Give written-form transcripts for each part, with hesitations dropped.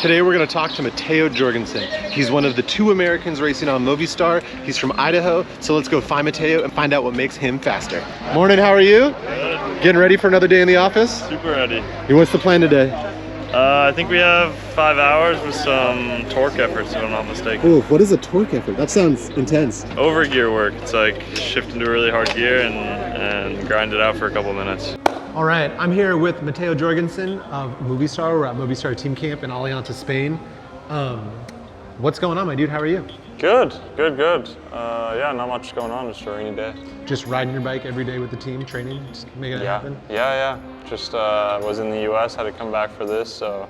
Today we're going to talk to Matteo Jorgenson. He's one of the 2 Americans racing on Movistar. He's from Idaho, so let's go find Matteo and find out what makes him faster. Morning, how are you? Good. Getting ready for another day in the office? Super ready. What's the plan today? I think we have 5 hours with some torque efforts, if I'm not mistaken. Ooh, what is a torque effort? That sounds intense. Overgear work. It's like shift into a really hard gear and grind it out for a couple minutes. All right, I'm here with Matteo Jorgenson of Movistar. We're at Movistar Team Camp in Alianza, Spain. What's going on, my dude? How are you? Good. Yeah, not much going on, just a rainy day. Just riding your bike every day with the team, training, just making it happen? Yeah. Just was in the US, had to come back for this, so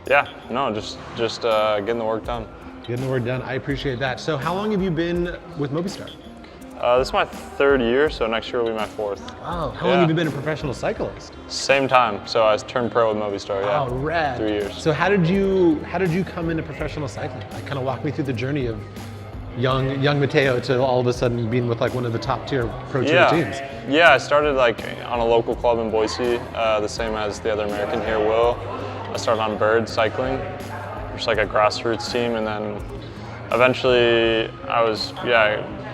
yeah, no, just getting the work done. Getting the work done, I appreciate that. So how long have you been with Movistar? This is my 3rd year, so next year will be my 4th. Oh, how long have you been a professional cyclist? Same time, so I turned pro with Movistar, yeah. Oh, rad. 3 years. So how did you come into professional cycling? Like, kind of walk me through the journey of young Matteo to all of a sudden being with like one of the top tier pro tour teams. Yeah, I started like on a local club in Boise, the same as the other American here, Will. I started on Bird Cycling, which is like a grassroots team, and then eventually I was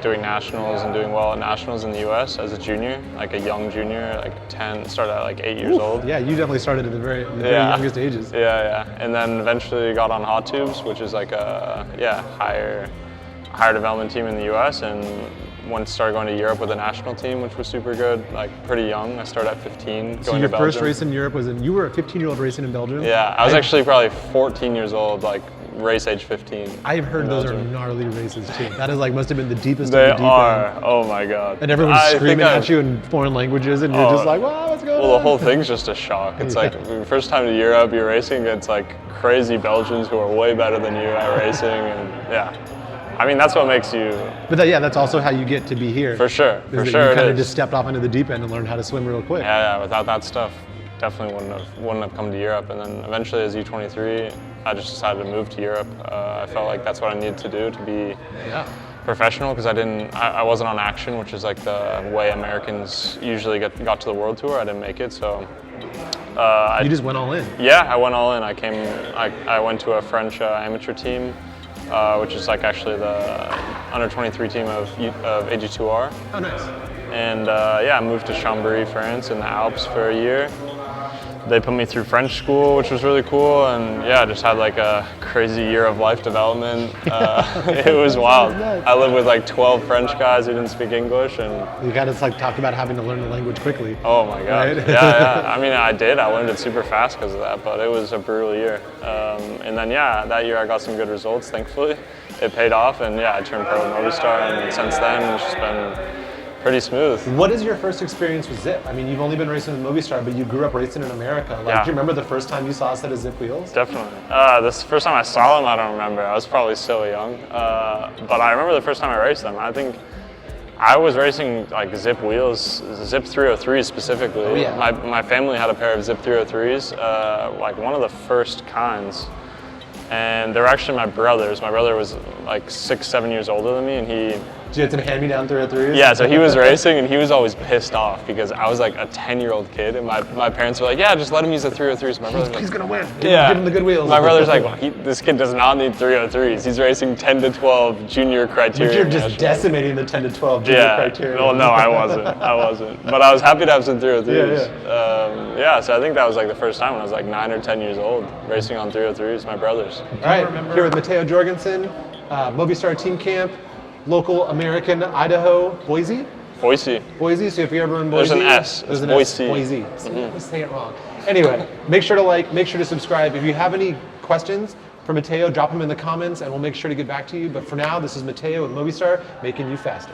doing nationals and doing well at nationals in the US as a junior, like a young junior, like 10, started at like 8 years old. Yeah, you definitely started at the very youngest ages. Yeah. And then eventually got on Hot Tubes, which is like a higher development team in the US, and started going to Europe with a national team, which was super good, like pretty young. I started at 15, so your first race in Europe was you were a 15-year-old racing in Belgium? Yeah, I was actually probably 14 years old, like race age 15. I've heard those are gnarly races too. That is like must have been the deepest They of the deep are, end. oh my God. And everyone's screaming at you in foreign languages and you're just like, wow, what's going on? Well, the whole thing's just a shock. It's like, first time to Europe, you're racing, it's like crazy Belgians who are way better than you at racing, and yeah. I mean, that's what makes you... But that's also how you get to be here. For sure, You kind of just stepped off into the deep end and learned how to swim real quick. Yeah, without that stuff, definitely wouldn't have come to Europe. And then eventually as U23, I just decided to move to Europe. I felt like that's what I needed to do to be professional, because I wasn't on Action, which is like the way Americans usually got to the World Tour. I didn't make it, so... you just went all in? Yeah, I went all in. I went to a French amateur team, which is like actually the under 23 team of AG2R. Oh, nice. And I moved to Chambéry, France, in the Alps for a year. They put me through French school, which was really cool, and I just had like a crazy year of life development. It was wild. I lived with like 12 French guys who didn't speak English, and you got to like talk about having to learn the language quickly. Oh my God! Right? Yeah. I mean, I did. I learned it super fast because of that, but it was a brutal year. And then that year I got some good results. Thankfully, it paid off, and I turned pro with Movistar, and since then it's just been pretty smooth. What is your first experience with Zipp? I mean, you've only been racing with Movistar, but you grew up racing in America. Like, do you remember the first time you saw a set of Zipp wheels? Definitely. This first time I saw them, I don't remember. I was probably so young. But I remember the first time I raced them. I think I was racing like Zipp wheels, Zipp 303s specifically. Oh, yeah. My family had a pair of Zipp 303s, like one of the first kinds. And they were actually my brothers. My brother was like 6-7 years older than me, and he... Did you have some hand-me-down 303s? Yeah, so he was racing, and he was always pissed off because I was like a 10-year-old kid, and my parents were like, yeah, just let him use the 303s. My brother's like, he's gonna win. Give him the good wheels. My brother's like, well, this kid does not need 303s. He's racing 10 to 12 junior criteria. But you're just decimating the 10 to 12 junior criteria. Well, no, I wasn't. But I was happy to have some 303s. So I think that was like the first time when I was like 9 or 10 years old, racing on 303s, my brothers. All right, here with Matteo Jorgenson, Movistar Team Camp, local American, Idaho, Boise? Boise, so if you're ever in Boise... There's an S, There's an Boise. S, Boise. I say it wrong. Anyway, make sure to like, make sure to subscribe. If you have any questions for Matteo, drop them in the comments and we'll make sure to get back to you. But for now, this is Matteo with Movistar, making you faster.